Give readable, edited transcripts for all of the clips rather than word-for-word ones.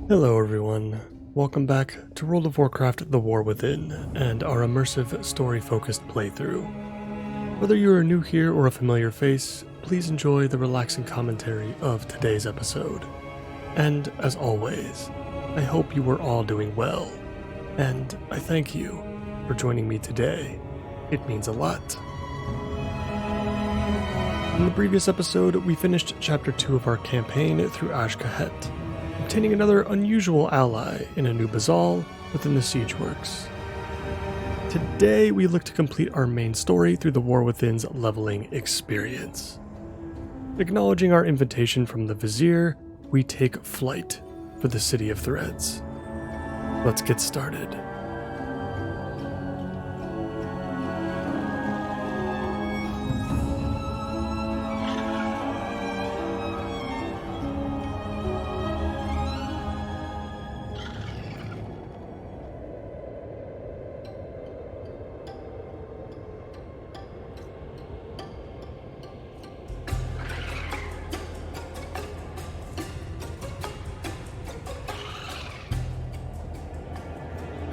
Hello everyone, welcome back to World of Warcraft The War Within and our immersive story-focused playthrough. Whether you're new here or a familiar face, please enjoy the relaxing commentary of today's episode. And as always, I hope you are all doing well, and I thank you for joining me today. It means a lot. In the previous episode, we finished Chapter 2 of our campaign through Azj-Kahet, obtaining another unusual ally in a new Bazaal within the Siege Works. Today, we look to complete our main story through the War Within's leveling experience. Acknowledging our invitation from the Vizier, we take flight for the City of Threads. Let's get started.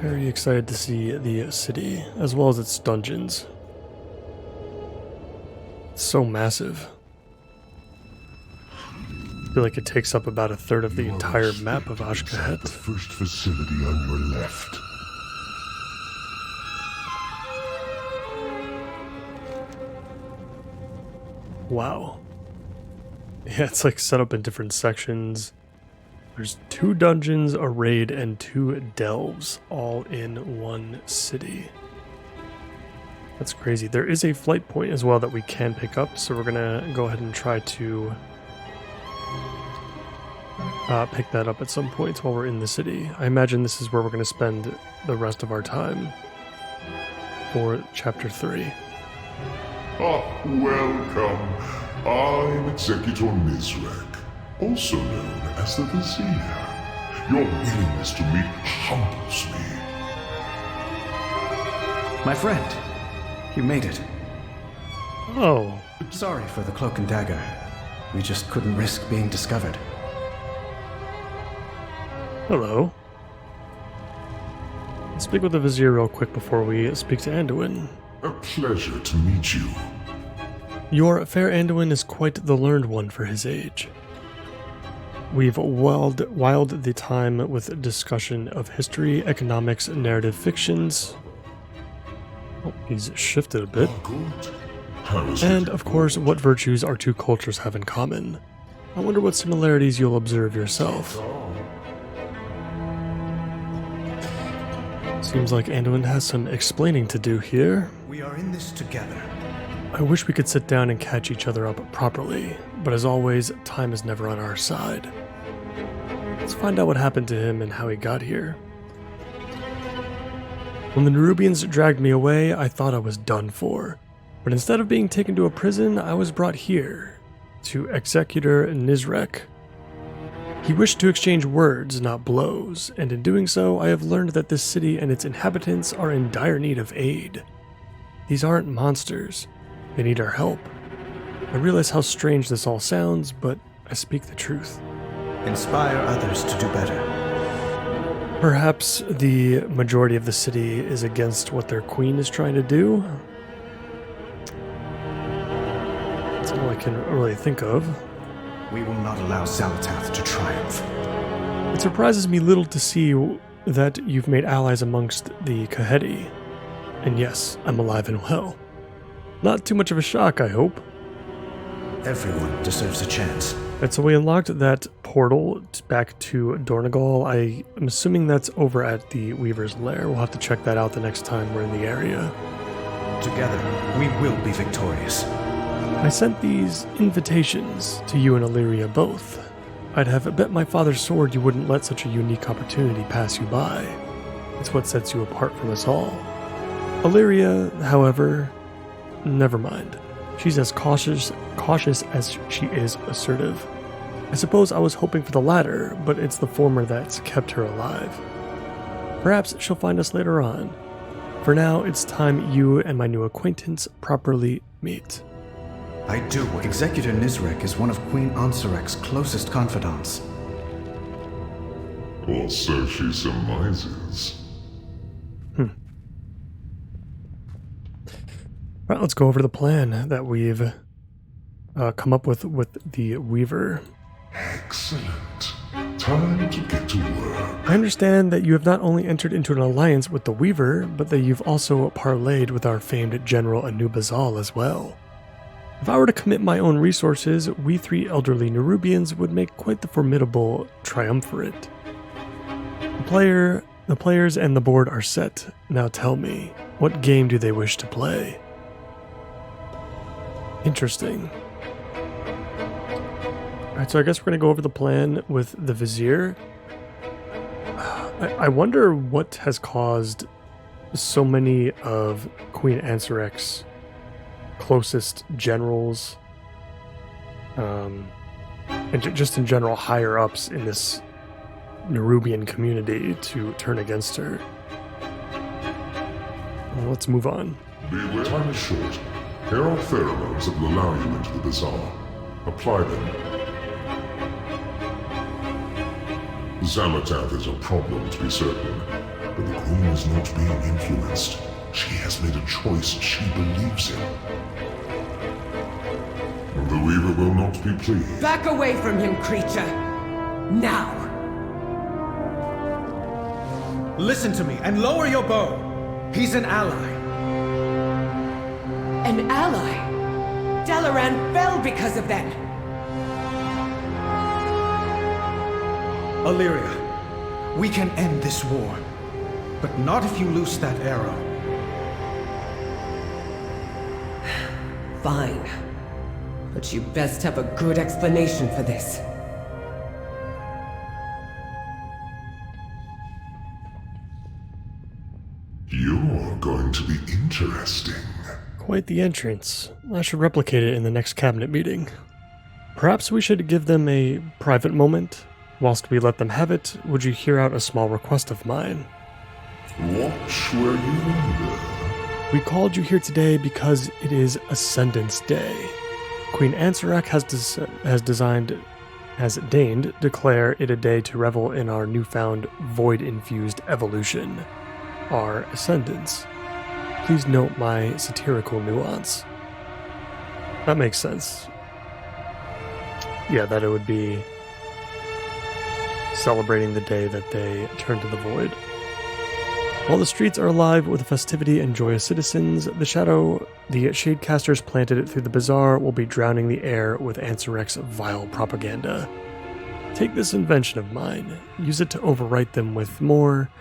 Very excited to see the city, as well as its dungeons. It's so massive. I feel like it takes up about a third of the entire map of Azj-Kahet. The first facility on your left. Wow. Yeah, it's like set up in different sections. There's 2 dungeons, a raid, and 2 delves, all in one city. That's crazy. There is a flight point as well that we can pick up, so we're gonna go ahead and try to pick that up at some point while we're in the city. I imagine this is where we're gonna spend the rest of our time for Chapter 3. Welcome. I'm Executor Nizrek, also known as the Vizier. Your willingness to meet humbles me. My friend, you made it. Oh. Sorry for the cloak and dagger. We just couldn't risk being discovered. Hello. Let's speak with the Vizier real quick before we speak to Anduin. A pleasure to meet you. Your fair Anduin is quite the learned one for his age. We've wiled the time with discussion of history, economics, narrative fictions. Oh, he's shifted a bit. Good. How is And, it? of course, what virtues our 2 cultures have in common. I wonder what similarities you'll observe yourself. Seems like Anduin has some explaining to do here. We are in this together. I wish we could sit down and catch each other up properly, but as always, time is never on our side. Let's find out what happened to him and how he got here. When the Nerubians dragged me away, I thought I was done for. But instead of being taken to a prison, I was brought here, to Executor Nizrek. He wished to exchange words, not blows, and in doing so, I have learned that this city and its inhabitants are in dire need of aid. These aren't monsters. They need our help. I realize how strange this all sounds, but I speak the truth. Inspire others to do better. Perhaps the majority of the city is against what their queen is trying to do. That's all I can really think of. We will not allow Xalatath to triumph. It surprises me little to see that you've made allies amongst the Kaheti. And yes, I'm alive and well. Not too much of a shock, I hope. Everyone deserves a chance. And so we unlocked that portal back to Dornegal. I'm assuming that's over at the Weaver's Lair. We'll have to check that out the next time we're in the area. Together, we will be victorious. I sent these invitations to you and Illyria both. I'd have bet my father's sword you wouldn't let such a unique opportunity pass you by. It's what sets you apart from us all. Illyria, however, never mind. She's as cautious as she is assertive. I suppose I was hoping for the latter, but it's the former that's kept her alive. Perhaps she'll find us later on. For now, it's time you and my new acquaintance properly meet. I do. Executor Nizrek is one of Queen Ansarek's closest confidants. Or so she surmises. Right, let's go over the plan that we've come up with the Weaver. Excellent. Time to get to work. I understand that you have not only entered into an alliance with the Weaver, but that you've also parlayed with our famed General Anub'Azal as well. If I were to commit my own resources, we 3 elderly Nerubians would make quite the formidable triumvirate. The players and the board are set. Now tell me, what game do they wish to play? Interesting. Alright, so I guess we're going to go over the plan with the Vizier. I wonder what has caused so many of Queen Ansarek's closest generals, and just in general higher-ups in this Nerubian community to turn against her. Well, let's move on. Beware, time is short. Here are pheromones that will allow you into the bazaar. Apply them. Zalatath is a problem, to be certain, but the Queen is not being influenced. She has made a choice she believes in. The Weaver will not be pleased. Back away from him, creature! Now! Listen to me and lower your bow. He's an ally. An ally? Dalaran fell because of them! Illyria, we can end this war, but not if you loose that arrow. Fine. But you best have a good explanation for this. You're going to be interesting. Quite the entrance. I should replicate it in the next cabinet meeting. Perhaps we should give them a private moment. Whilst we let them have it, would you hear out a small request of mine? Watch where you wander. We called you here today because it is Ascendance Day. Queen Ansarek has deigned declare it a day to revel in our newfound void-infused evolution, our ascendance. Please note my satirical nuance. That makes sense. Yeah, that it would be celebrating the day that they turn to the void. While the streets are alive with festivity and joyous citizens, the shadecasters planted through the bazaar will be drowning the air with Ansarek's vile propaganda. Take this invention of mine, use it to overwrite them with more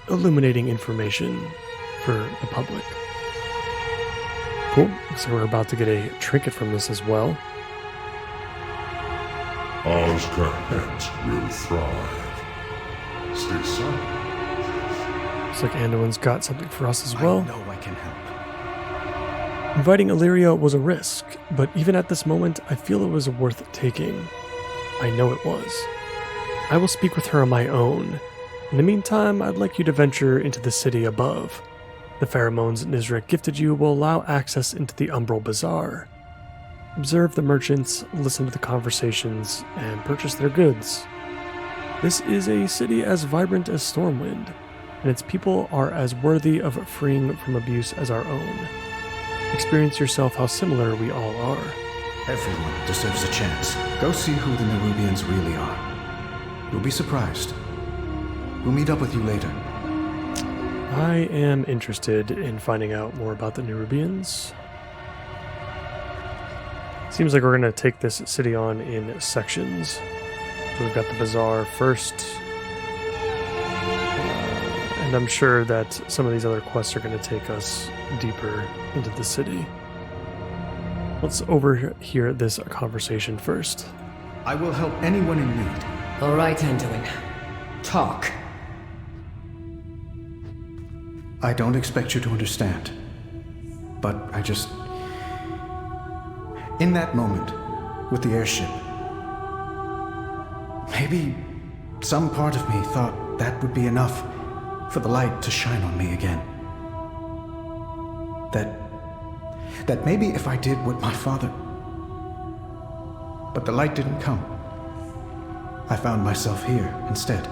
illuminating information for the public. Cool, so we're about to get a trinket from this as well. Oz-Kahet will thrive. Stay silent. Looks like Anduin's got something for us as well. I know I can help. Inviting Illyria was a risk, but even at this moment, I feel it was worth taking. I know it was. I will speak with her on my own. In the meantime, I'd like you to venture into the city above. The pheromones Nizrek gifted you will allow access into the Umbral Bazaar. Observe the merchants, listen to the conversations, and purchase their goods. This is a city as vibrant as Stormwind, and its people are as worthy of freeing from abuse as our own. Experience yourself how similar we all are. Everyone deserves a chance. Go see who the Nerubians really are. You'll be surprised. We'll meet up with you later. I am interested in finding out more about the Nerubians. Seems like we're going to take this city on in sections. So we've got the bazaar first. And I'm sure that some of these other quests are going to take us deeper into the city. Let's overhear this conversation first. I will help anyone in need. All right, Anduin. Talk. I don't expect you to understand. But I just... In that moment, with the airship, maybe some part of me thought that would be enough for the light to shine on me again. That maybe if I did what my father... But the light didn't come. I found myself here instead.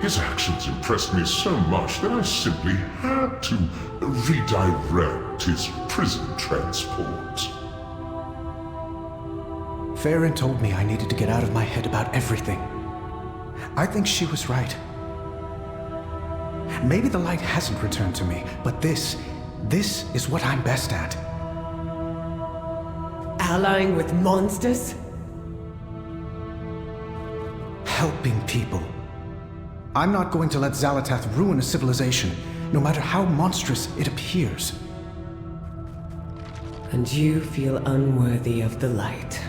His actions impressed me so much that I simply had to redirect his prison transport. Farron told me I needed to get out of my head about everything. I think she was right. Maybe the light hasn't returned to me, but this is what I'm best at. Allying with monsters? Helping people. I'm not going to let Xalatath ruin a civilization, no matter how monstrous it appears. And you feel unworthy of the light.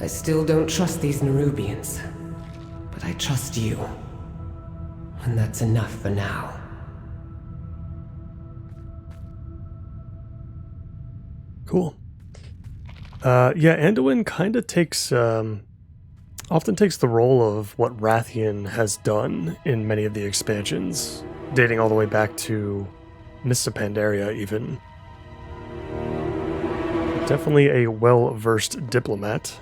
I still don't trust these Nerubians, but I trust you. And that's enough for now. Cool. Yeah, Anduin kind of takes, often takes the role of what Rathian has done in many of the expansions, dating all the way back to Mists of Pandaria even. Definitely a well-versed diplomat.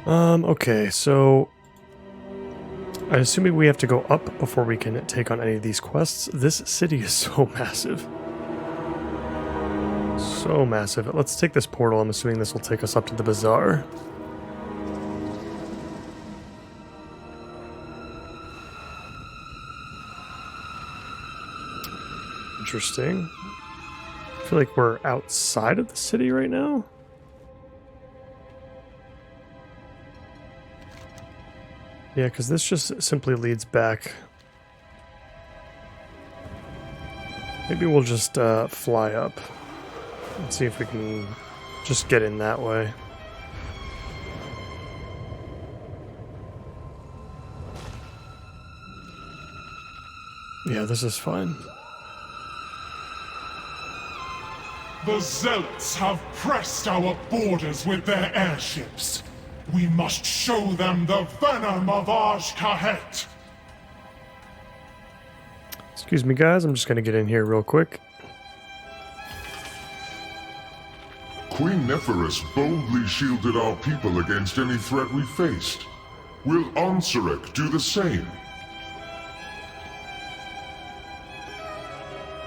Okay, so I'm assuming we have to go up before we can take on any of these quests. This city is so massive. So massive. Let's take this portal. I'm assuming this will take us up to the bazaar. Interesting. I feel like we're outside of the city right now. Yeah, because this just simply leads back. Maybe we'll just fly up and see if we can just get in that way. Yeah, this is fine. The Zealots have pressed our borders with their airships. We must show them the venom of Aj-Kahet. Excuse me, guys. I'm just going to get in here real quick. Queen Neferis boldly shielded our people against any threat we faced. Will Onsarek do the same?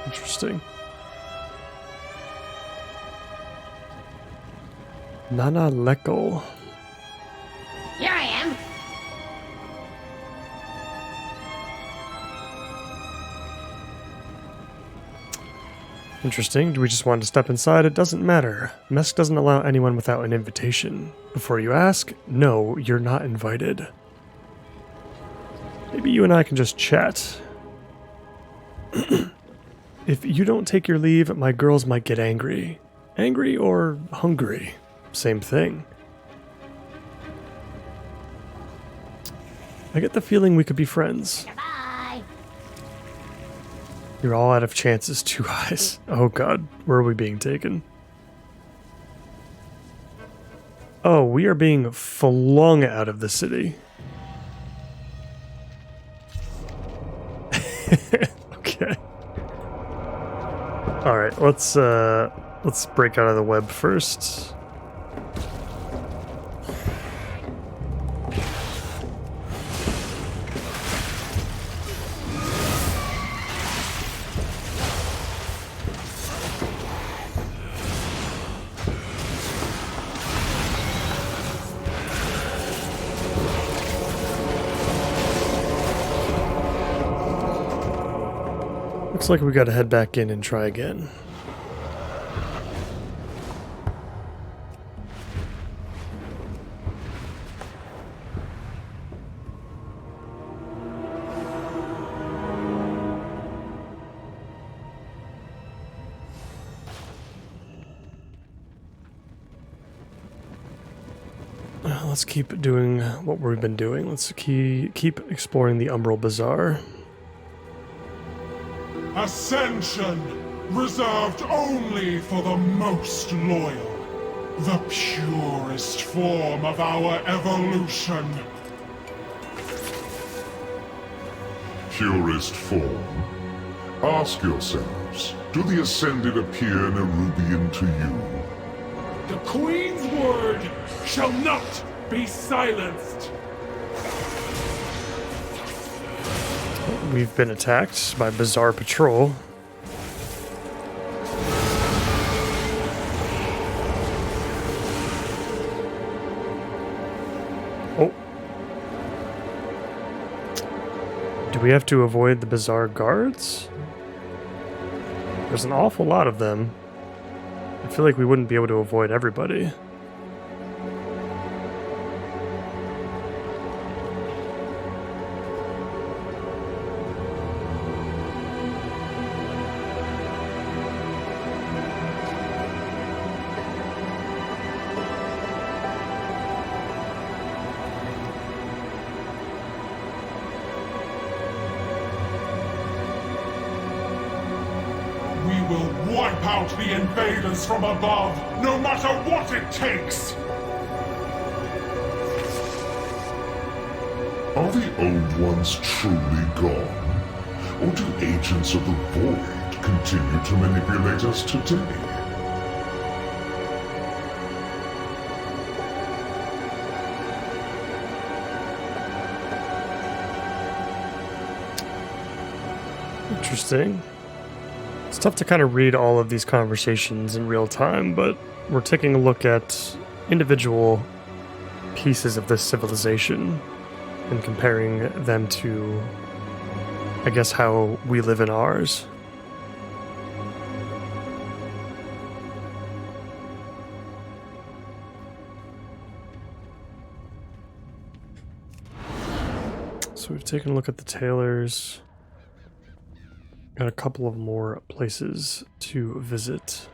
Interesting. Nana Leko. Here I am. Interesting. Do we just want to step inside? It doesn't matter. Mesk doesn't allow anyone without an invitation. Before you ask, no, you're not invited. Maybe you and I can just chat. If you don't take your leave, my girls might get angry. Angry or hungry? Same thing. I get the feeling we could be friends. Goodbye. You're all out of chances, Two Eyes. Oh god, where are we being taken? Oh, we are being flung out of the city. Okay. Alright, let's break out of the web first. Looks like we gotta head back in and try again. Let's keep doing what we've been doing. Let's keep exploring the Umbral Bazaar. Ascension, reserved only for the most loyal. The purest form of our evolution. Purest form? Ask yourselves, do the Ascended appear Nerubian to you? The Queen's word shall not be silenced. We've been attacked by Bizarre Patrol. Oh. Do we have to avoid the Bizarre Guards? There's an awful lot of them. I feel like we wouldn't be able to avoid everybody. We will wipe out the invaders from above, no matter what it takes! Are the old ones truly gone? Or do agents of the Void continue to manipulate us today? Interesting. It's tough to kind of read all of these conversations in real time, but we're taking a look at individual pieces of this civilization and comparing them to, I guess, how we live in ours. So we've taken a look at the tailors. Got a couple of more places to visit.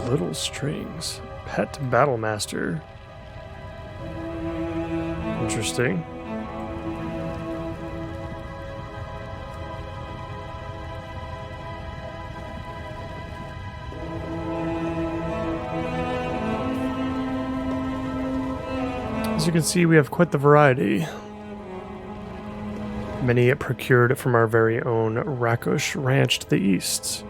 Little Strings. Pet Battlemaster. Interesting. As you can see, we have quite the variety. Many procured from our very own Rakush Ranch to the east.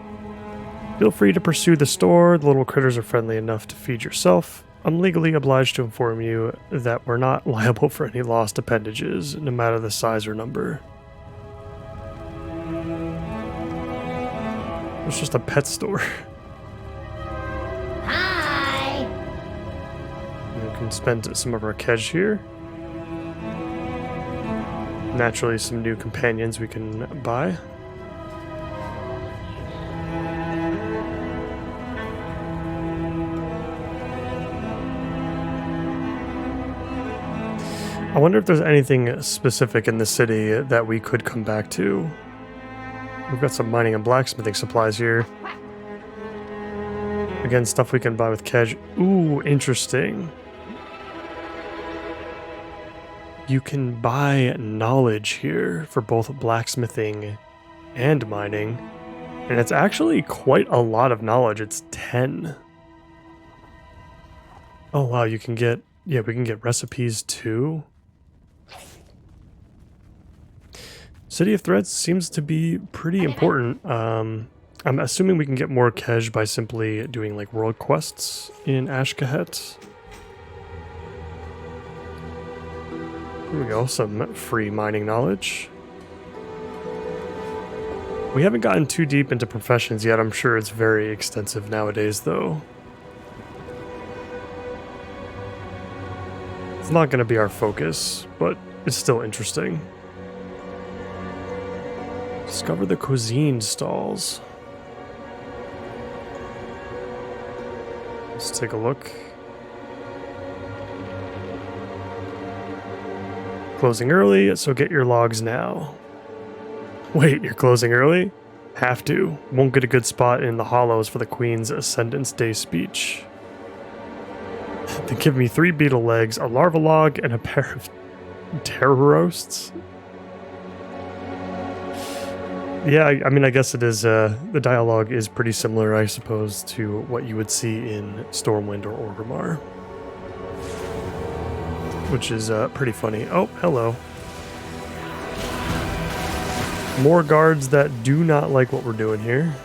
Feel free to pursue the store. The little critters are friendly enough to feed yourself. I'm legally obliged to inform you that we're not liable for any lost appendages, no matter the size or number. It's just a pet store. Hi! We can spend some of our kedge here. Naturally, some new companions we can buy. I wonder if there's anything specific in the city that we could come back to. We've got some mining and blacksmithing supplies here. Again, stuff we can buy with kedge. Ooh, interesting. You can buy knowledge here for both blacksmithing and mining. And it's actually quite a lot of knowledge. It's 10. Oh wow, you can get... Yeah, we can get recipes too. City of Threads seems to be pretty important. I'm assuming we can get more kedge by simply doing like world quests in Ashkahet. Here we go, some free mining knowledge. We haven't gotten too deep into professions yet. I'm sure it's very extensive nowadays though. It's not going to be our focus, but it's still interesting. Discover the cuisine stalls. Let's take a look. Closing early, so get your logs now. Wait, you're closing early? Have to. Won't get a good spot in the hollows for the Queen's Ascendance Day speech. They give me 3 beetle legs, a larva log, and a pair of terror roasts. Yeah, I mean, I guess it is, the dialogue is pretty similar, I suppose, to what you would see in Stormwind or Orgrimmar. Which is, pretty funny. Oh, hello. More guards that do not like what we're doing here.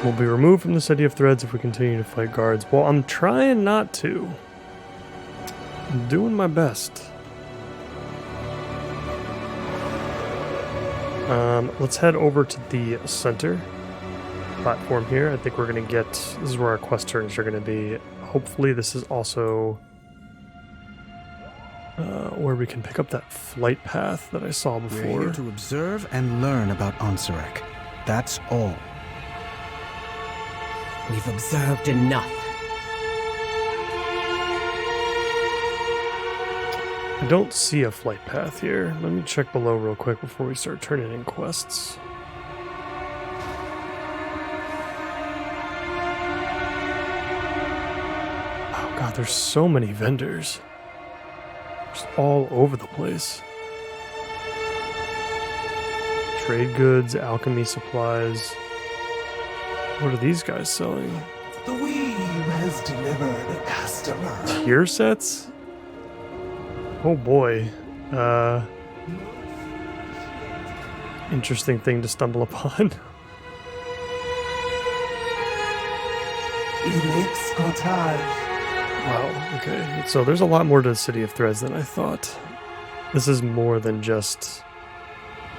Will be removed from the City of Threads if we continue to fight guards. Well, I'm trying not to. I'm doing my best. Let's head over to the center platform here. I think we're going to get... This is where our quest turns are going to be. Hopefully this is also where we can pick up that flight path that I saw before. We're here to observe and learn about Onsarek. That's all. We've observed enough. I don't see a flight path here. Let me check below real quick before we start turning in quests. Oh god, there's so many vendors. Just all over the place. Trade goods, alchemy supplies. What are these guys selling? The weave has delivered, customer. Tier sets? Oh boy. Interesting thing to stumble upon. Elix Cottage. Wow, okay. So there's a lot more to the City of Threads than I thought. This is more than just...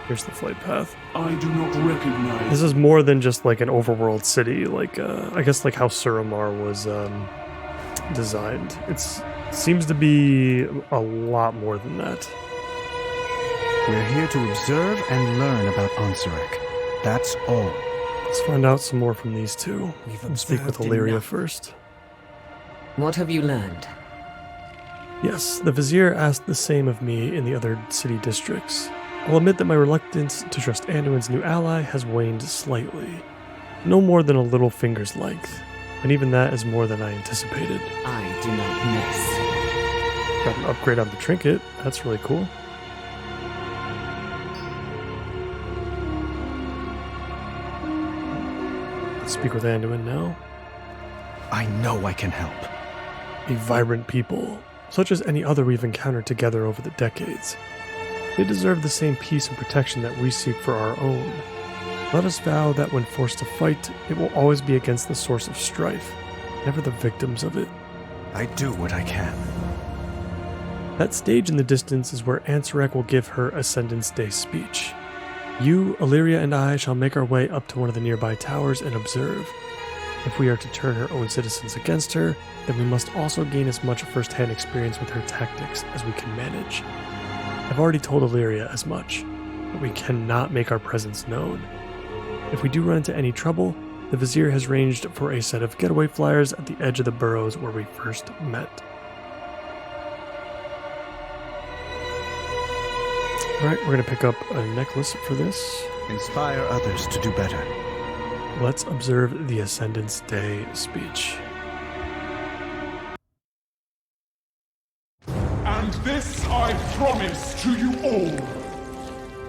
Here's the flight path. I do not recognize. This is more than just like an overworld city, like I guess like how Suramar was designed. It seems to be a lot more than that. We're here to observe and learn about Onsarek. That's all. Let's find out some more from these two. Let's speak with observed Illyria enough. first. What have you learned? Yes, the Vizier asked the same of me in the other city districts. I'll admit that my reluctance to trust Anduin's new ally has waned slightly. No more than a little finger's length, and even that is more than I anticipated. I do not miss. Got an upgrade on the trinket, that's really cool. Let's speak with Anduin now. I know I can help. A vibrant people, such as any other we've encountered together over the decades. They deserve the same peace and protection that we seek for our own. Let us vow that when forced to fight, it will always be against the source of strife, never the victims of it. I do what I can. That stage in the distance is where Ansarek will give her Ascendance Day speech. You, Illyria, and I shall make our way up to one of the nearby towers and observe. If we are to turn her own citizens against her, then we must also gain as much first-hand experience with her tactics as we can manage. I've already told Illyria as much, but we cannot make our presence known. If we do run into any trouble, the Vizier has ranged for a set of getaway flyers at the edge of the burrows where we first met. Alright, we're going to pick up a necklace for this. Inspire others to do better. Let's observe the Ascendance Day speech. And this I promise to you all.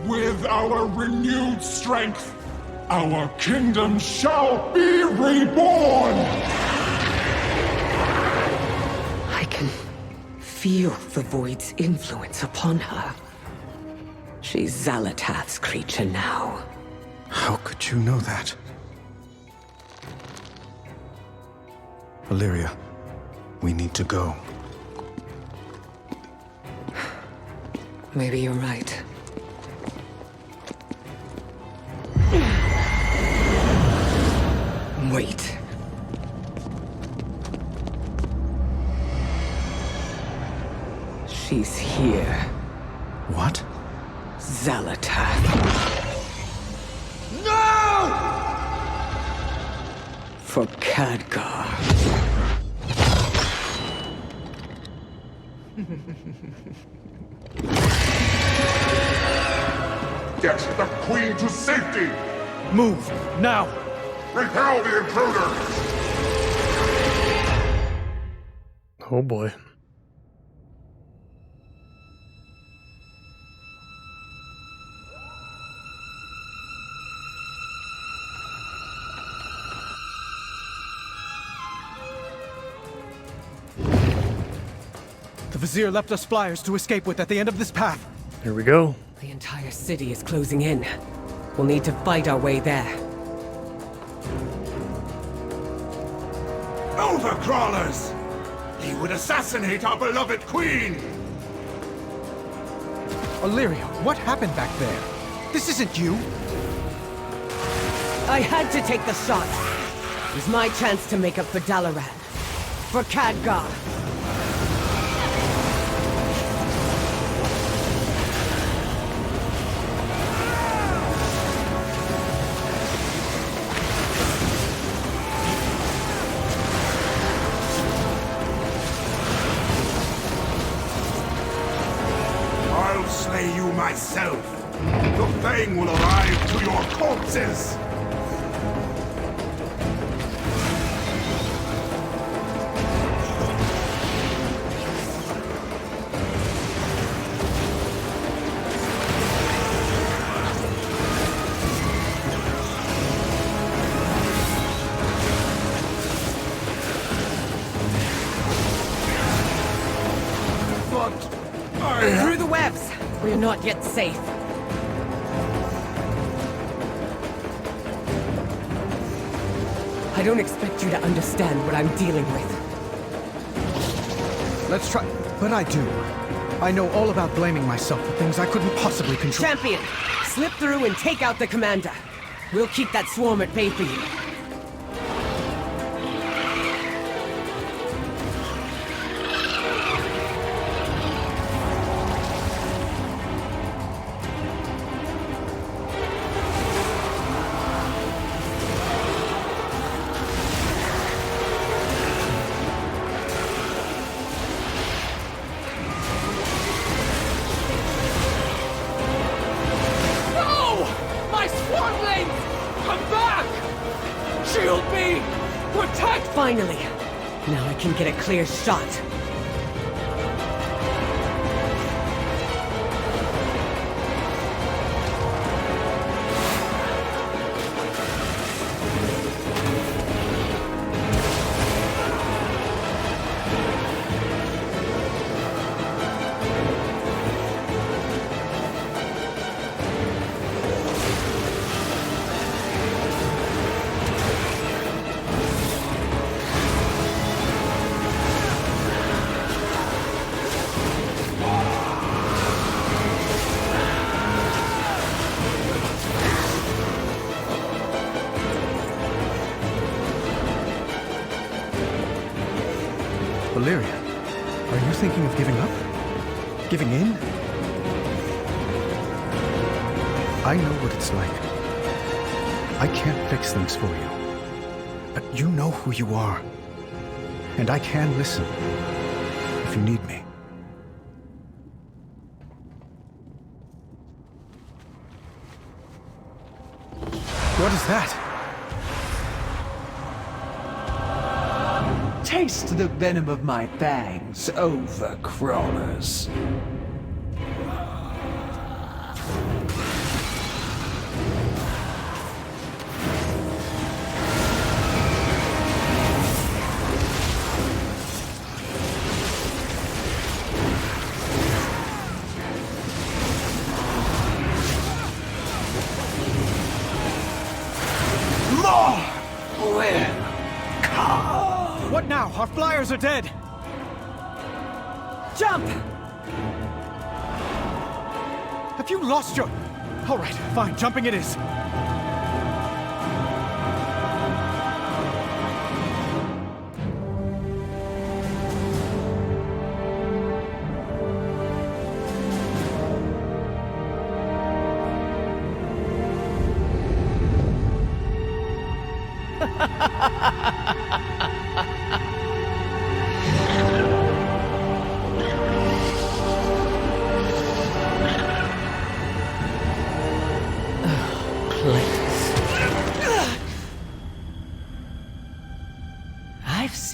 With our renewed strength, our kingdom shall be reborn! I can feel the Void's influence upon her. She's Xalatath's creature now. How could you know that? Illyria, we need to go. Maybe you're right. Wait. She's here. What? Xalatath. No! For Khadgar. Get the Queen to safety! Move, now! Repel the intruder! Oh boy. The Vizier left us flyers to escape with at the end of this path. Here we go. The entire city is closing in. We'll need to fight our way there. Overcrawlers! He would assassinate our beloved Queen! Illyria, what happened back there? This isn't you! I had to take the shot. It was my chance to make up for Dalaran. For Khadgar. I'll slay you myself. The Fang will arrive to your corpses! Through the webs! We're not yet safe. I don't expect you to understand what I'm dealing with. Let's try... But I do. I know all about blaming myself for things I couldn't possibly control. Champion! Slip through and take out the commander. We'll keep that swarm at bay for you. Finally! Now I can get a clear shot. Illyria, are you thinking of giving up? Giving in? I know what it's like. I can't fix things for you. But you know who you are. And I can listen if you need me. What is that? Taste the venom of my fangs, overcrawlers. What now? Our flyers are dead! Jump! Have you lost your... All right, fine, jumping it is.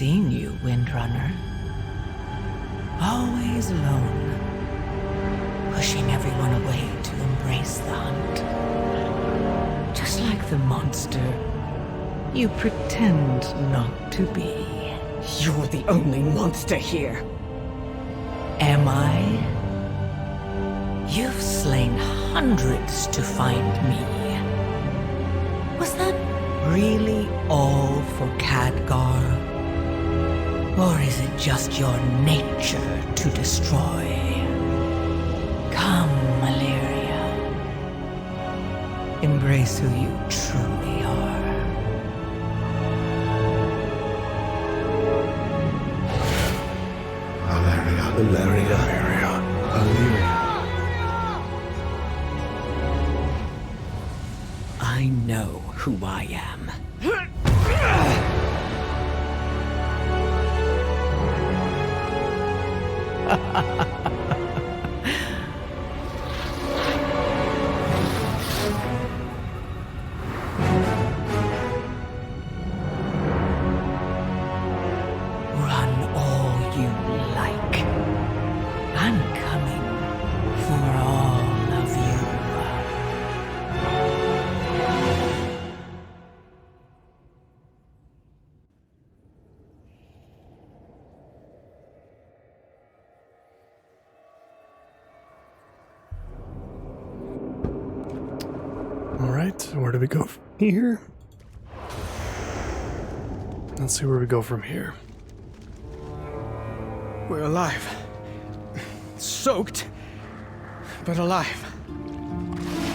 seen you, Windrunner. Always alone, pushing everyone away to embrace the hunt. Just like the monster you pretend not to be. You're the only monster here. Am I? You've slain hundreds to find me. Was that really all for Khadgar? Or is it just your nature to destroy? Come, Malaria. Embrace who you truly are. Illyria. I know who I am. Run all you like. I'm coming for all of you. Alright, where do we go from here? Let's see where we go from here. We're alive. Soaked, but alive.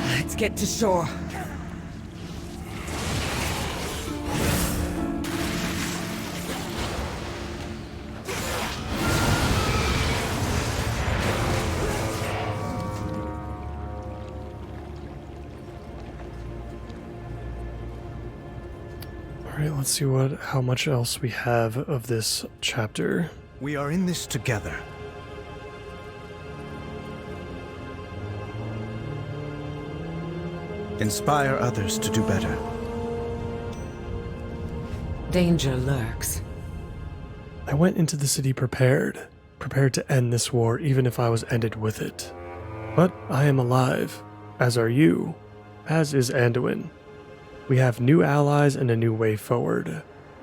Let's get to shore. Alright, let's see how much else we have of this chapter. We are in this together. Inspire others to do better. Danger lurks. I went into the city prepared to end this war even if I was ended with it. But I am alive, as are you, as is Anduin. We have new allies and a new way forward.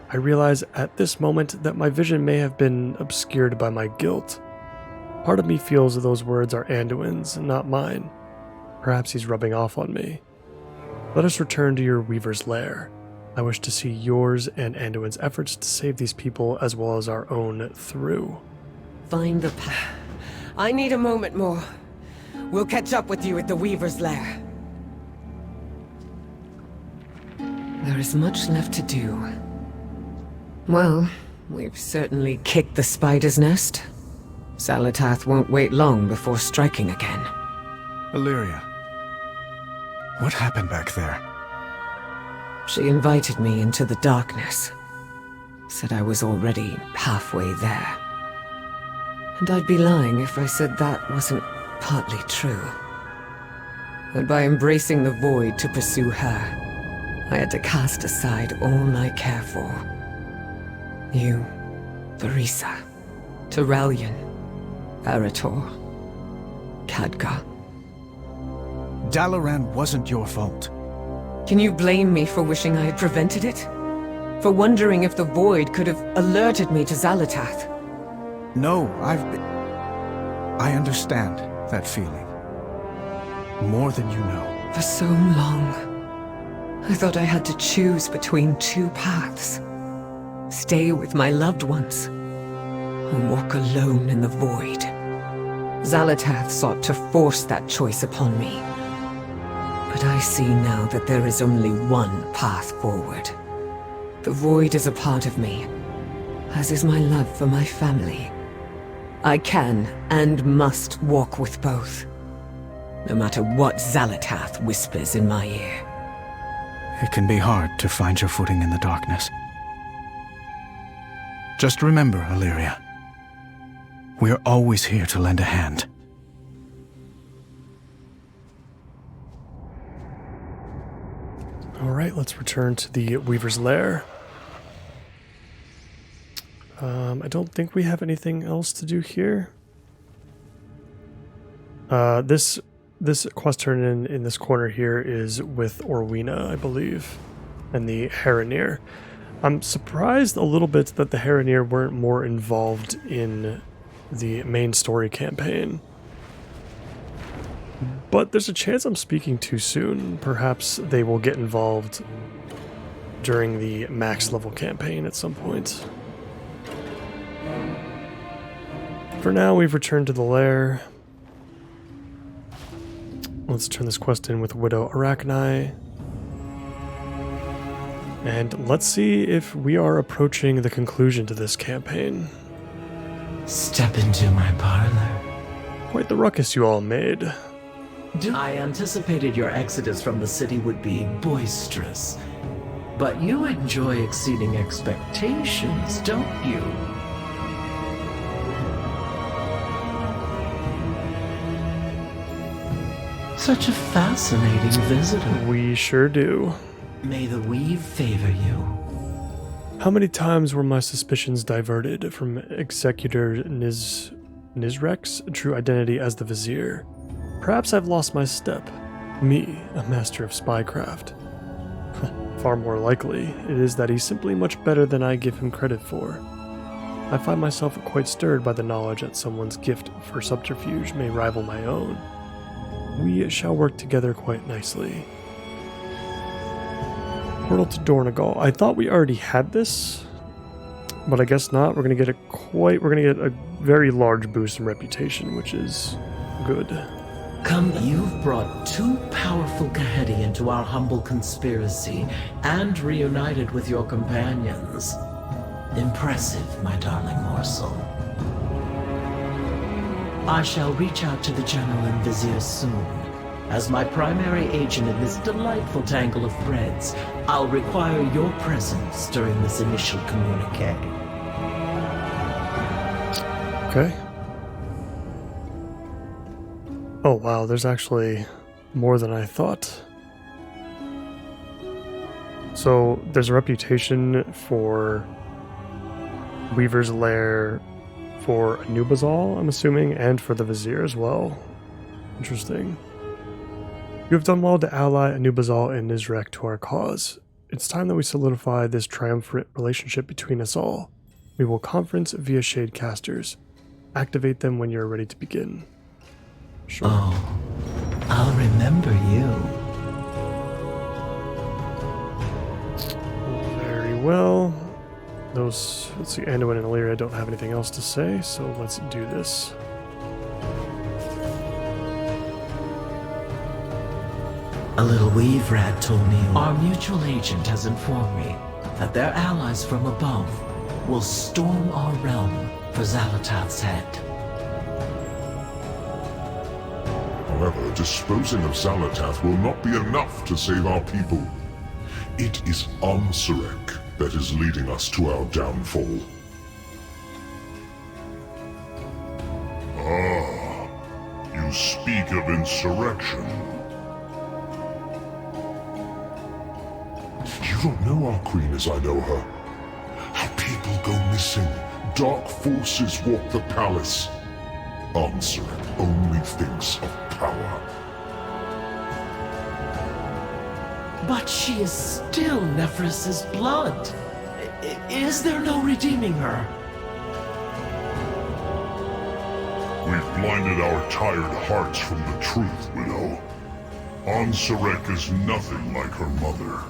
I realize at this moment that my vision may have been obscured by my guilt. Part of me feels those words are Anduin's, not mine. Perhaps he's rubbing off on me. Let us return to your Weaver's lair. I wish to see yours and Anduin's efforts to save these people as well as our own through. Find the path. I need a moment more. We'll catch up with you at the Weaver's lair. There is much left to do. Well, we've certainly kicked the spider's nest. Xalatath won't wait long before striking again. Illyria, what happened back there? She invited me into the darkness. Said I was already halfway there. And I'd be lying if I said that wasn't partly true. That by embracing the void to pursue her, I had to cast aside all I care for. You, Barisa, Turalyon, Arator, Khadgar. Dalaran wasn't your fault. Can you blame me for wishing I had prevented it? For wondering if the void could have alerted me to Xalatath? No, I understand that feeling. More than you know. For so long, I thought I had to choose between two paths. Stay with my loved ones, or walk alone in the void. Xalatath sought to force that choice upon me. But I see now that there is only one path forward. The void is a part of me, as is my love for my family. I can and must walk with both, no matter what Xalatath whispers in my ear. It can be hard to find your footing in the darkness. Just remember, Illyria, we are always here to lend a hand. Alright, let's return to the Weaver's Lair. I don't think we have anything else to do here. This quest turn in this corner here is with Orwina, I believe, and the Heronir. I'm surprised a little bit that the Heronir weren't more involved in the main story campaign. But there's a chance I'm speaking too soon. Perhaps they will get involved during the max level campaign at some point. For now, we've returned to the lair. Let's turn this quest in with Widow Arachni. And let's see if we are approaching the conclusion to this campaign. Step into my parlor. Quite the ruckus you all made. I anticipated your exodus from the city would be boisterous. But you enjoy exceeding expectations, don't you? Such a fascinating visitor. We sure do. May the weave favor you. How many times were my suspicions diverted from Executor Nizrek's true identity as the Vizier? Perhaps I've lost my step. Me, a master of spycraft. Far more likely, it is that he's simply much better than I give him credit for. I find myself quite stirred by the knowledge that someone's gift for subterfuge may rival my own. We shall work together quite nicely. Portal to Dornagal. I thought we already had this, but I guess not. We're gonna get a very large boost in reputation, which is good. Come, you've brought two powerful Kahedi into our humble conspiracy and reunited with your companions. Impressive, my darling morsel. I shall reach out to the General and Vizier soon. As my primary agent in this delightful tangle of threads, I'll require your presence during this initial communique. Okay. Oh wow, there's actually more than I thought. So there's a reputation for Weaver's Lair for Anubazal, I'm assuming, and for the Vizier as well. Interesting. You have done well to ally Anubazal and Nizrek to our cause. It's time that we solidify this triumvirate relationship between us all. We will conference via Shadecasters. Activate them when you're ready to begin. Sure. Oh, I'll remember you. Very well. Let's see, Anduin and Illyria don't have anything else to say, so let's do this. A little weave rat told me our mutual agent has informed me that their allies from above will storm our realm for Xalatath's head. However, disposing of Xalatath will not be enough to save our people. It is Amsurek that is leading us to our downfall. Ah, you speak of insurrection. You don't know our queen as I know her. Our people go missing. Dark forces walk the palace. Amsurek only thinks of power. But she is still Nephris's blood. Is there no redeeming her? We've blinded our tired hearts from the truth, Widow. Amsurek is nothing like her mother.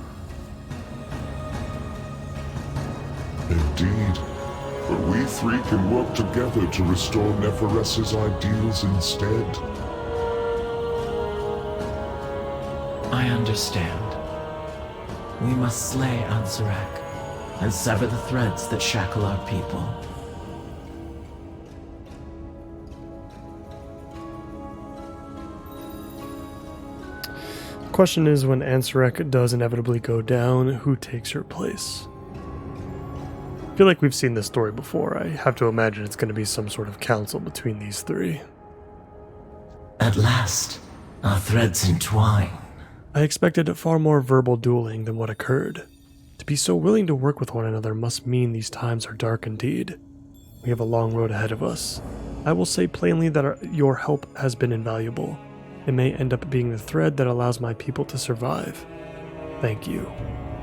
Indeed, but we three can work together to restore Nephres's ideals instead. I understand. We must slay Ansurek and sever the threads that shackle our people. The question is, when Ansurek does inevitably go down, who takes her place? I feel like we've seen this story before. I have to imagine it's going to be some sort of council between these three. At last, our threads entwine. I expected far more verbal dueling than what occurred. To To be so willing to work with one another must mean these times are dark indeed. We have a long road ahead of us. I will say plainly that your help has been invaluable. It may end up being the thread that allows my people to survive. Thank you.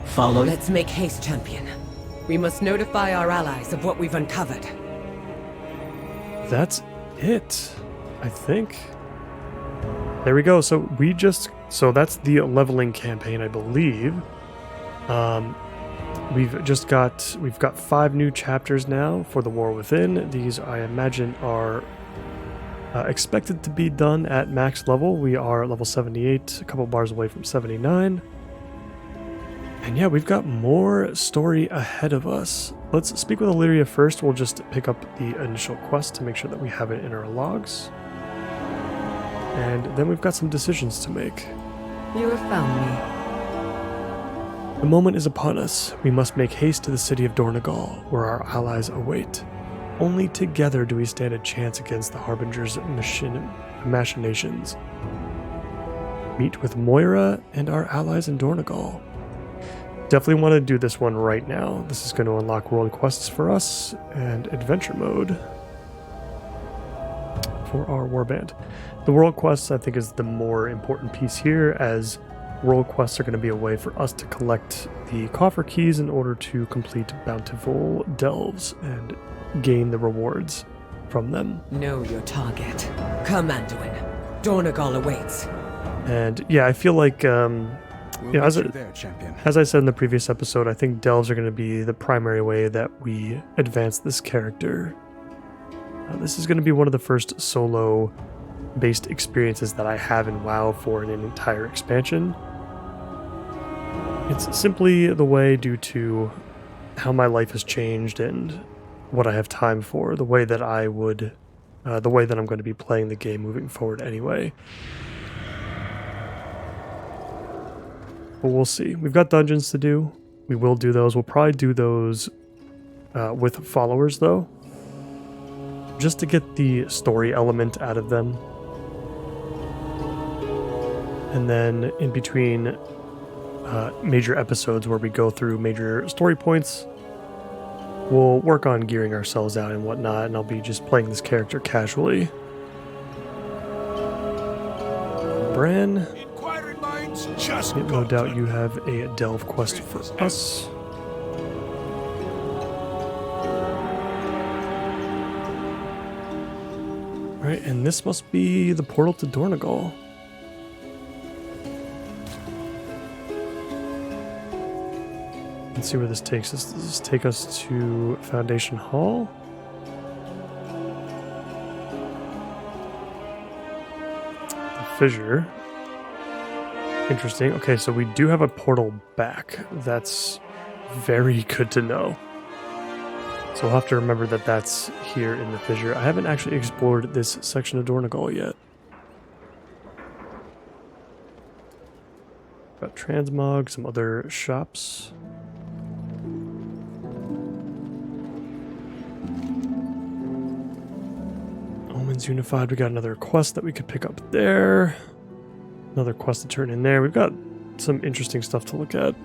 Follow. Let's make haste, champion. We must notify our allies of what we've uncovered. That's it, I think. There we go. So that's the leveling campaign, I believe. We've got 5 new chapters now for the War Within. These, I imagine, are expected to be done at max level. We are at level 78, a couple bars away from 79. And yeah, we've got more story ahead of us. Let's speak with Illyria first. We'll just pick up the initial quest to make sure that we have it in our logs. And then we've got some decisions to make. You have found me. The moment is upon us. We must make haste to the city of Dornegal, where our allies await. Only together do we stand a chance against the Harbinger's machinations. Meet with Moira and our allies in Dornegal. Definitely want to do this one right now. This is going to unlock world quests for us and adventure mode for our warband. The world quests, I think, is the more important piece here, as world quests are going to be a way for us to collect the coffer keys in order to complete bountiful delves and gain the rewards from them. Know your target. Come, Anduin. Dornegal awaits. And yeah, I feel like as I said in the previous episode, I think delves are going to be the primary way that we advance this character. This is going to be one of the first solo-based experiences that I have in WoW for an entire expansion. It's simply the way, due to how my life has changed and what I have time for, the way that I'm going to be playing the game moving forward anyway. But we'll see. We've got dungeons to do. We will do those. We'll probably do those with followers, though, just to get the story element out of them. And then in between major episodes where we go through major story points, we'll work on gearing ourselves out and whatnot, and I'll be just playing this character casually. Bran, no doubt you have a delve quest for us. Right, and this must be the portal to Dornegal. Let's see where this takes us. Does this take us to Foundation Hall? The fissure. Interesting. Okay, so we do have a portal back. That's very good to know. So we'll have to remember that that's here in the fissure. I haven't actually explored this section of Dornegal yet. Got transmog, some other shops. Omens Unified, we got another quest that we could pick up there. Another quest to turn in there. We've got some interesting stuff to look at.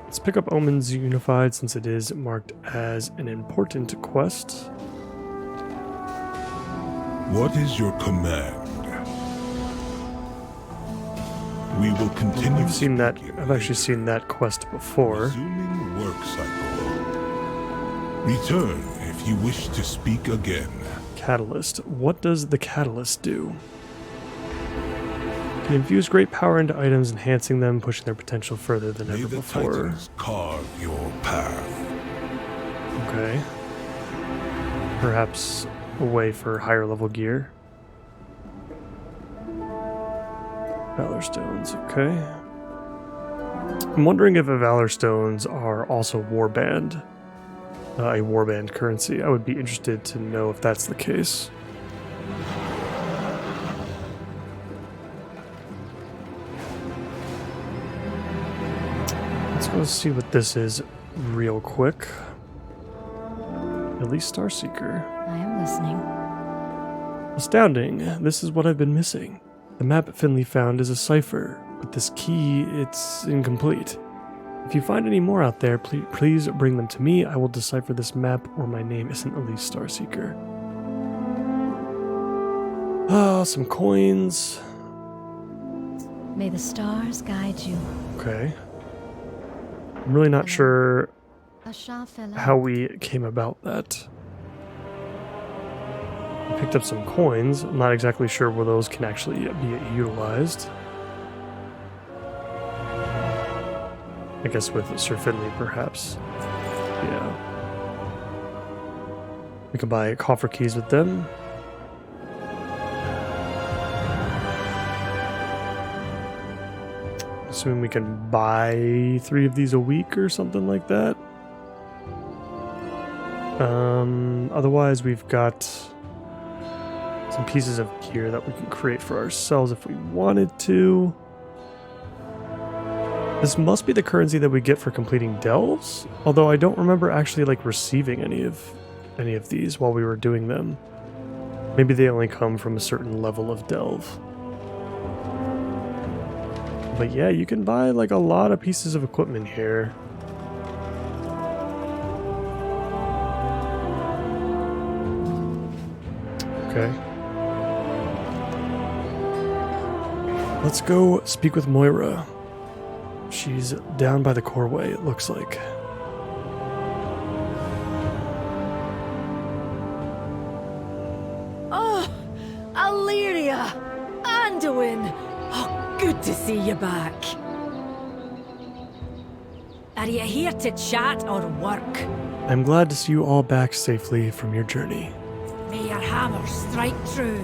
Let's pick up Omens Unified since it is marked as an important quest. What is your command? We will continue. I've actually seen that quest before. Resuming work cycle. Return if you wish to speak again. Catalyst. What does the catalyst do? Can infuse great power into items, enhancing them, pushing their potential further than ever before. May the Titans carve your path. Okay. Perhaps a way for higher level gear. Valor Stones, okay. I'm wondering if Valor Stones are also warband. A warband currency. I would be interested to know if that's the case. Let's go see what this is real quick. At least Starseeker. I am listening. Astounding. This is what I've been missing. The map Finley found is a cipher. With this key, it's incomplete. If you find any more out there, please bring them to me. I will decipher this map, or my name isn't Elise Starseeker. Ah, some coins. May the stars guide you. Okay. I'm really not sure A Shah fella. how we came about that. I picked up some coins. I'm not exactly sure where those can actually be utilized. I guess with Sir Finley, perhaps. Yeah. We can buy coffer keys with them. Assuming we can buy 3 of these a week or something like that. Otherwise, we've got some pieces of gear that we can create for ourselves if we wanted to. This must be the currency that we get for completing delves, although I don't remember actually like receiving any of these while we were doing them. Maybe they only come from a certain level of delve. But yeah, you can buy like a lot of pieces of equipment here. Okay. Let's go speak with Moira. She's down by the coreway, it looks like. Oh, Illyria! Anduin! Oh, good to see you back. Are you here to chat or work? I'm glad to see you all back safely from your journey. May your hammer strike true.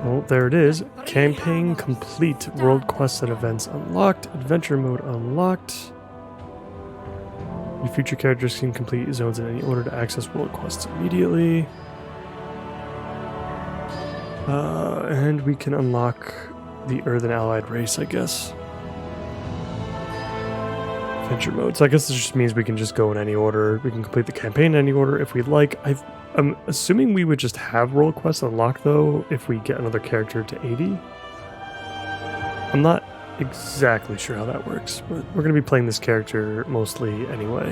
Well, there it is. Campaign complete. World quests and events unlocked. Adventure mode unlocked. Your future characters can complete zones in any order to access world quests immediately. And we can unlock the Earthen Allied race, I guess. Adventure mode. So I guess this just means we can just go in any order. We can complete the campaign in any order if we'd like. I'm assuming we would just have world quests unlocked, though, if we get another character to 80. I'm not exactly sure how that works, but we're going to be playing this character mostly anyway.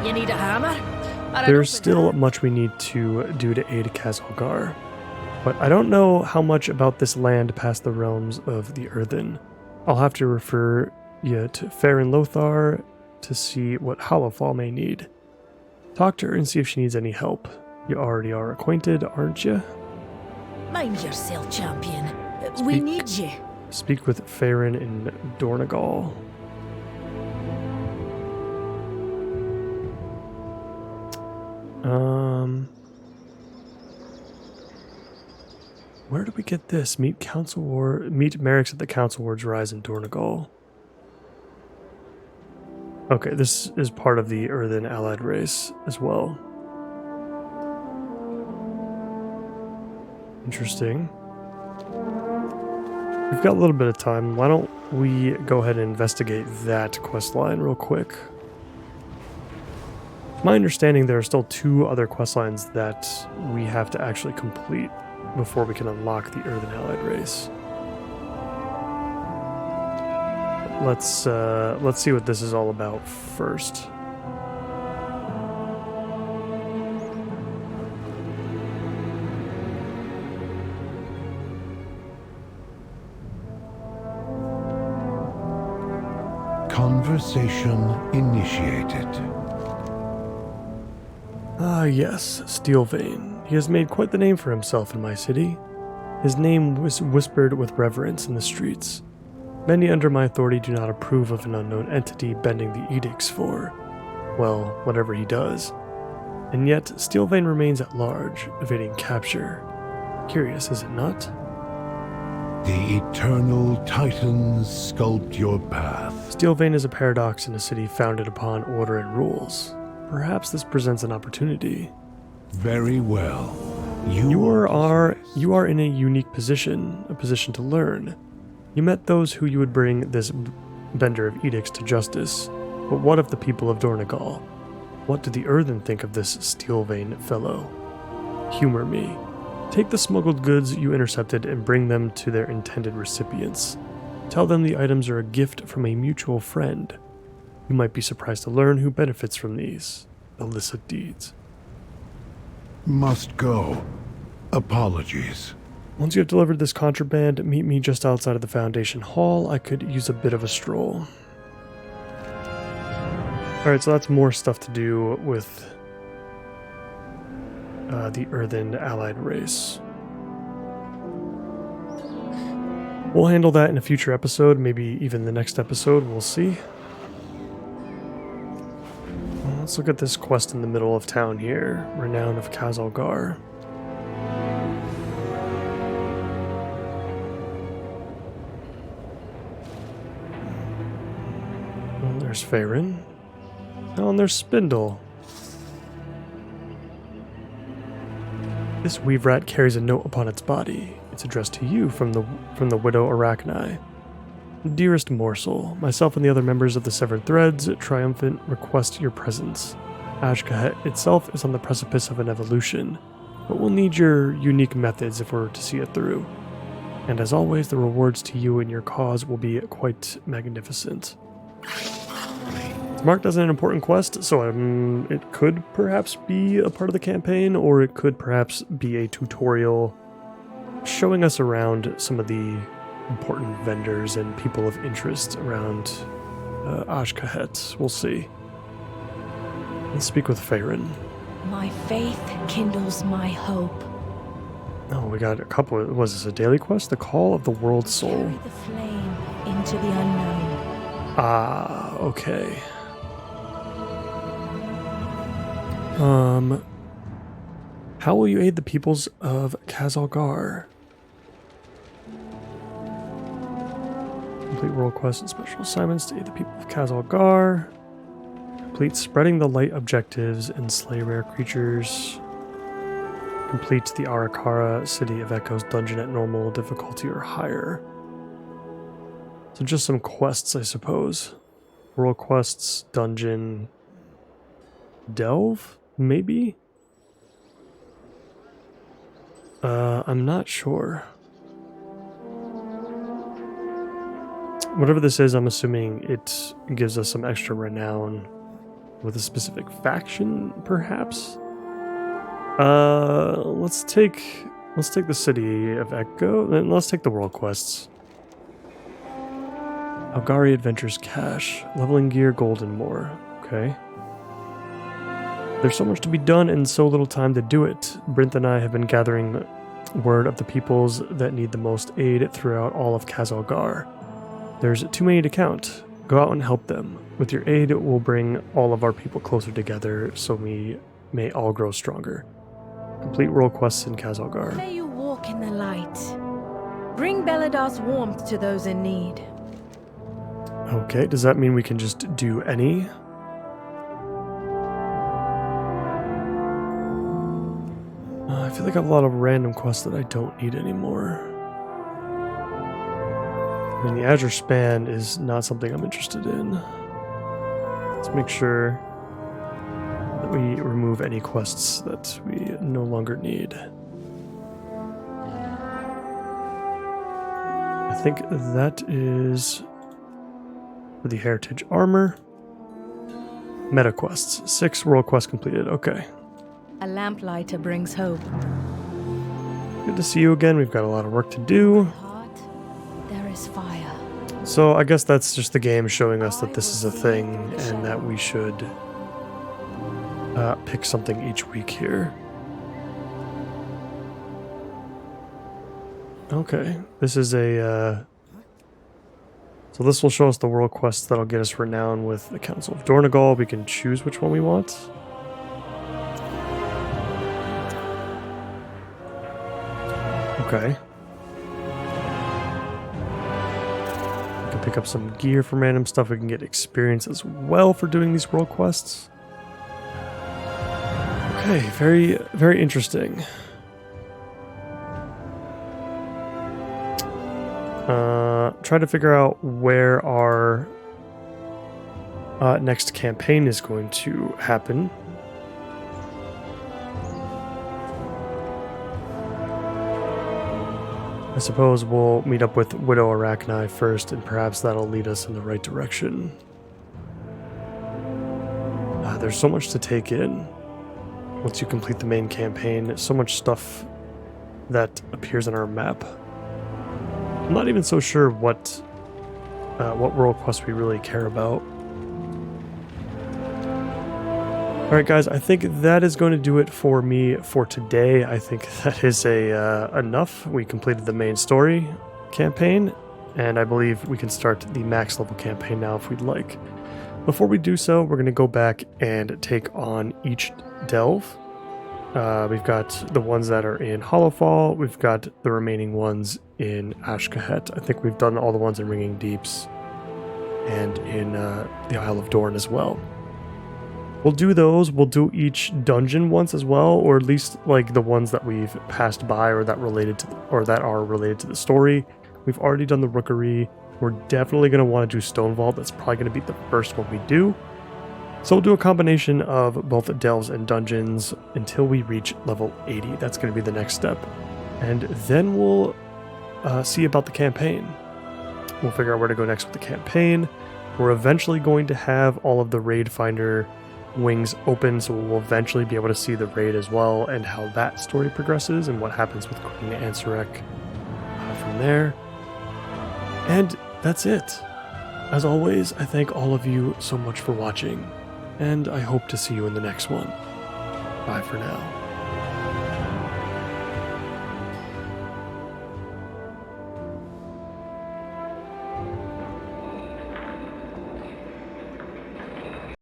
You need a hammer? There's still much we need to do to aid Kazalgar, but I don't know how much about this land past the realms of the Earthen. I'll have to refer you to Farron Lothar to see what Hollowfall may need. Talk to her and see if she needs any help. You already are acquainted, aren't you? Mind yourself, champion. We need you. Speak with Farron in Dornegal. Where do we get this? Meet Merrick's at the Council Ward's Rise in Dornegal. Okay, this is part of the Earthen Allied race as well. Interesting. We've got a little bit of time. Why don't we go ahead and investigate that quest line real quick? To my understanding, there are still 2 other quest lines that we have to actually complete before we can unlock the Earthen Allied race. Let's see what this is all about first. Conversation initiated. Ah yes, Steelvein. He has made quite the name for himself in my city. His name was whispered with reverence in the streets. Many under my authority do not approve of an unknown entity bending the edicts for, well, whatever he does. And yet, Steelvein remains at large, evading capture. Curious, is it not? The eternal titans sculpt your path. Steelvein is a paradox in a city founded upon order and rules. Perhaps this presents an opportunity. Very well. You are in a unique position, a position to learn. You met those who you would bring this bender of edicts to justice. But what of the people of Dornegal? What do the Earthen think of this Steelvein fellow? Humor me. Take the smuggled goods you intercepted and bring them to their intended recipients. Tell them the items are a gift from a mutual friend. You might be surprised to learn who benefits from these illicit deeds. Must go. Apologies. Once you have delivered this contraband, meet me just outside of the Foundation Hall. I could use a bit of a stroll. Alright, so that's more stuff to do with the Earthen allied race. We'll handle that in a future episode, maybe even the next episode, we'll see. Well, let's look at this quest in the middle of town here, Renown of Khazalgar. Well, there's Farron. Oh, and there's Spindle. This weave rat carries a note upon its body. It's addressed to you from the widow Arachni. Dearest morsel, myself and the other members of the Severed Threads, triumphant, request your presence. Ashkahet itself is on the precipice of an evolution, but we'll need your unique methods if we're to see it through. And as always, the rewards to you and your cause will be quite magnificent. It's marked as an important quest, so it could perhaps be a part of the campaign, or it could perhaps be a tutorial showing us around some of the important vendors and people of interest around Ashkahet. We'll see. Let's speak with Farron. My faith kindles my hope. Oh, we got a couple. Was this a daily quest? The Call of the World Soul. Carry the flame into the unknown. Ah, okay. How will you aid the peoples of Khazalgar? Complete world quests and special assignments to aid the people of Khazalgar. Complete spreading the light objectives and slay rare creatures. Complete the Arakara City of Echoes dungeon at normal difficulty or higher. So just some quests, I suppose. World quests, dungeon, delve, maybe? I'm not sure. Whatever this is, I'm assuming it gives us some extra renown with a specific faction, perhaps? Let's take the City of Echo, and let's take the world quests. Algari Adventures Cache, leveling gear, gold, and more. Okay. There's so much to be done and so little time to do it. Brinth and I have been gathering word of the peoples that need the most aid throughout all of Khazalgar. There's too many to count. Go out and help them. With your aid, we'll bring all of our people closer together so we may all grow stronger. Complete world quests in Khazalgar. May you walk in the light. Bring Beladar's warmth to those in need. Okay, does that mean we can just do any? I feel like I have a lot of random quests that I don't need anymore. I mean, the Azure Span is not something I'm interested in. Let's make sure that we remove any quests that we no longer need. I think that is for the Heritage Armor. Meta quests. 6 world quests completed. Okay. A lamplighter brings hope. Good to see you again. We've got a lot of work to do. Heart, there is fire. So I guess that's just the game showing us that this is a thing and that we should pick something each week here. Okay, this is a... so this will show us the world quests that'll get us renown with the Council of Dornegal. We can choose which one we want. Okay. We can pick up some gear from random stuff. We can get experience as well for doing these world quests. Okay, very, very interesting. Try to figure out where our next campaign is going to happen. I suppose we'll meet up with Widow Arachni first, and perhaps that'll lead us in the right direction. There's so much to take in. Once you complete the main campaign, so much stuff that appears on our map. I'm not even so sure what world quest we really care about. Alright guys, I think that is going to do it for me for today. I think that is enough. We completed the main story campaign, and I believe we can start the max level campaign now if we'd like. Before we do so, we're going to go back and take on each delve. We've got the ones that are in Hollowfall, we've got the remaining ones in Ashkahet. I think we've done all the ones in Ringing Deeps and in the Isle of Dorn as well. We'll do those, we'll do each dungeon once as well, or at least like the ones that we've passed by or that are related to the story. We've already done the Rookery. We're definitely going to want to do Stone Vault. That's probably going to be the first one we do. So we'll do a combination of both delves and dungeons until we reach level 80. That's going to be the next step. And then we'll see about the campaign. We'll figure out where to go next with the campaign. We're eventually going to have all of the Raid Finder wings open, so we'll eventually be able to see the raid as well and how that story progresses and what happens with Queen Ansarek from there. And that's it. As always, I thank all of you so much for watching, and I hope to see you in the next one. Bye for now.